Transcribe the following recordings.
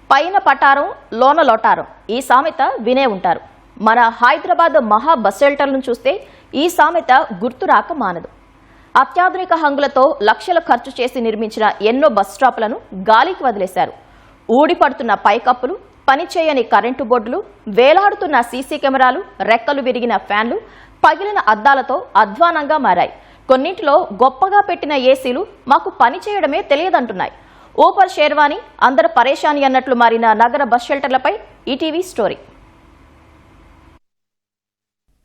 పైన పటారం లోన లోటారం ఈ సామెత వినే ఉంటారు. మన హైదరాబాద్ మహా బస్ షెల్టర్లను చూస్తే ఈ సామెత గుర్తురాక మానదు. అత్యాధునిక హంగులతో లక్షలు ఖర్చు చేసి నిర్మించిన ఎన్నో బస్ స్టాపులను గాలికి వదిలేశారు. ఊడిపడుతున్న పైకప్పులు, పనిచేయని కరెంటు బోర్డులు, వేలాడుతున్న సీసీ కెమెరాలు, రెక్కలు విరిగిన ఫ్యాన్లు, పగిలిన అద్దాలతో అధ్వానంగా మారాయి. కొన్నింటిలో గొప్పగా పెట్టిన ఏసీలు మాకు పని చేయడమే తెలియదంటున్నాయి. ఊపర్ షేర్వానీ, అందరు పరేషాని అన్నట్లు మారిన నగర బస్ షెల్టర్లపై ఈటీవీ స్టోరీ.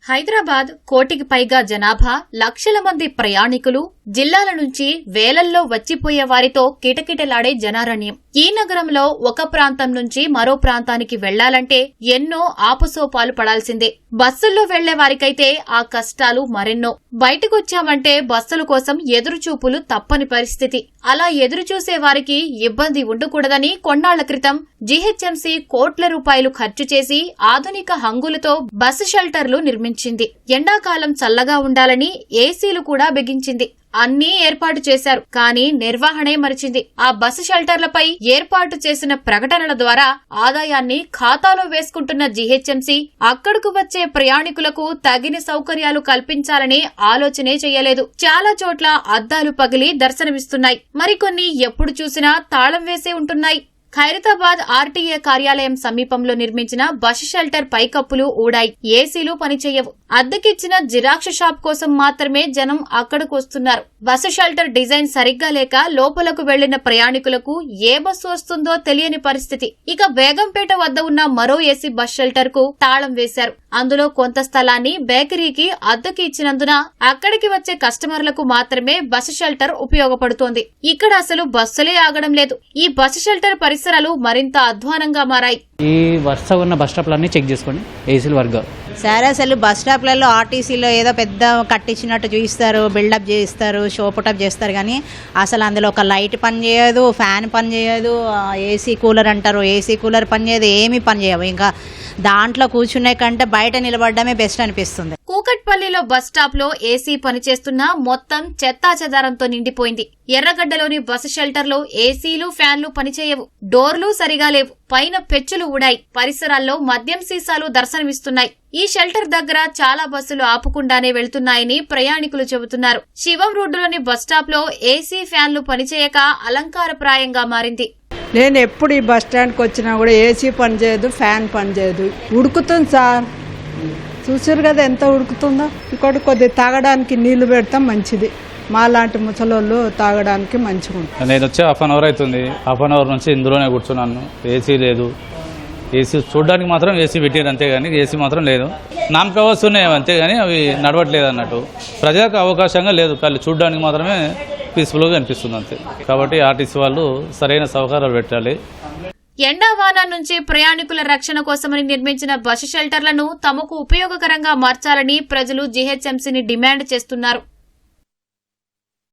హైదరాబాద్ కోటికి పైగా జనాభా, లక్షల మంది ప్రయాణికులు, జిల్లాల నుంచి వేలల్లో వచ్చిపోయే వారితో కిటకిటలాడే జనారణ్యం. ఈ నగరంలో ఒక ప్రాంతం నుంచి మరో ప్రాంతానికి వెళ్లాలంటే ఎన్నో ఆపసోపాలు పడాల్సిందే. బస్సుల్లో వెళ్లే వారికైతే ఆ కష్టాలు మరెన్నో. బయటకొచ్చామంటే బస్సుల కోసం ఎదురుచూపులు తప్పని పరిస్థితి. అలా ఎదురుచూసే వారికి ఇబ్బంది ఉండకూడదని కొన్నాళ్ల క్రితం జీహెచ్ఎంసీ కోట్ల రూపాయలు ఖర్చు చేసి ఆధునిక హంగులతో బస్సు షెల్టర్లు నిర్మించింది. ఎండాకాలం చల్లగా ఉండాలని ఏసీలు కూడా బిగించింది. అన్నీ ఏర్పాటు చేశారు. కానీ నిర్వహణే మరిచింది. ఆ బస్సు షెల్టర్లపై ఏర్పాటు చేసిన ప్రకటనల ద్వారా ఆదాయాన్ని ఖాతాలో వేసుకుంటున్న జీహెచ్ఎంసీ అక్కడకు వచ్చే ప్రయాణికులకు తగిన సౌకర్యాలు కల్పించాలని ఆలోచనే చేయలేదు. చాలా చోట్ల అద్దాలు పగిలి దర్శనమిస్తున్నాయి. మరికొన్ని ఎప్పుడు చూసినా తాళం వేసే ఉంటున్నాయి. ఖైరతాబాద్ ఆర్టీఏ కార్యాలయం సమీపంలో నిర్మించిన బస్సు షెల్టర్ పైకప్పులు ఊడాయి. ఏసీలు పనిచేయవు. అద్దెకిచ్చిన జిరాక్స్ షాప్ కోసం మాత్రమే జనం అక్కడకు వస్తున్నారు. బస్సు షెల్టర్ డిజైన్ సరిగ్గా లేక లోపలకు వెళ్లిన ప్రయాణికులకు ఏ బస్సు వస్తుందో తెలియని పరిస్థితి. ఇక బేగంపేట వద్ద ఉన్న మరో ఏసీ బస్ షెల్టర్ కు తాళం వేశారు. అందులో కొంత స్థలాన్ని బేకరీకి అద్దెకి ఇచ్చినందున అక్కడికి వచ్చే కస్టమర్లకు మాత్రమే బస్సు షెల్టర్ ఉపయోగపడుతోంది. ఇక్కడ అసలు బస్సులే ఆగడం లేదు. ఈ బస్సు షెల్టర్ పరిసరాలు మరింత అధ్వానంగా మారాయి. ఈ వరుస ఉన్న బస్ స్టాప్లన్నీ చెక్ చేసుకోండి. ఏసీలు వర్క్ సరే, అసలు బస్ స్టాప్లలో ఆర్టీసీలో ఏదో పెద్ద కట్టించినట్టు చూపిస్తారు, బిల్డప్ చేస్తారు, షోపుటప్ చేస్తారు. కానీ అసలు అందులో ఒక లైట్ పని చేయదు, ఫ్యాన్ పని చేయదు, ఏసీ కూలర్ అంటారు, ఏసీ కూలర్ పని చేయదు, ఏమీ పని చేయవు. ఇంకా దాంట్లో కూర్చునే కంటే బయట నిలబడమే బెస్ట్ అనిపిస్తుంది. కూకట్పల్లిలో బస్ స్టాప్ లో ఏసీ పనిచేస్తున్నా మొత్తం చెత్తా చెదారంతో నిండిపోయింది. ఎర్రగడ్డలోని బస్సు షెల్టర్లో ఏసీలు, ఫ్యాన్లు పనిచేయవు. డోర్లు సరిగా లేవు. పైన పెచ్చులు ఊడాయి. పరిసరాల్లో మద్యం సీసాలు దర్శనమిస్తున్నాయి. ఈ షెల్టర్ దగ్గర చాలా బస్సులు ఆపుకుండానే వెళ్తున్నాయని ప్రయాణికులు చెబుతున్నారు. శివం రోడ్డులోని బస్ స్టాప్ లో ఏసీ, ఫ్యాన్లు పనిచేయక అలంకారప్రాయంగా మారింది. నేను ఎప్పుడు ఈ బస్ స్టాండ్కి వచ్చినా కూడా ఏసీ పనిచేయదు, ఫ్యాన్ పనిచేయదు. ఉడుకుతుంది సార్, చూసారు కదా ఎంత ఉడుకుతుందో. ఇంకోటి కొద్దిగా తాగడానికి నీళ్లు పెడతాం మంచిది. మా లాంటి ముసలోళ్ళు తాగడానికి మంచిగా ఉంటుంది. నేను వచ్చి హాఫ్ అన్ అవర్ అవుతుంది. హాఫ్ అన్ అవర్ నుంచి ఇందులోనే కూర్చున్నాను. ఏసీ లేదు. ఏసీ చూడడానికి మాత్రం ఏసీ పెట్టారు అంతేగాని ఏసీ మాత్రం లేదు. నాన్ కవర్స్ ఉన్నాయి అంతేగాని అవి నడవట్లేదు అన్నట్టు. ప్రజలకు అవకాశంగా లేదు. కానీ చూడడానికి మాత్రమే పీస్ఫుల్గా అనిపిస్తుంది అంతే. కాబట్టి ఆర్టీసీ వాళ్ళు సరైన సౌకర్యాలు పెట్టాలి. ఎండావాన నుంచి ప్రయాణికుల రక్షణ కోసమని నిర్మించిన బస్సు షెల్టర్లను తమకు ఉపయోగకరంగా మార్చాలని ప్రజలు జీహెచ్ఎంసీని డిమాండ్ చేస్తున్నారు.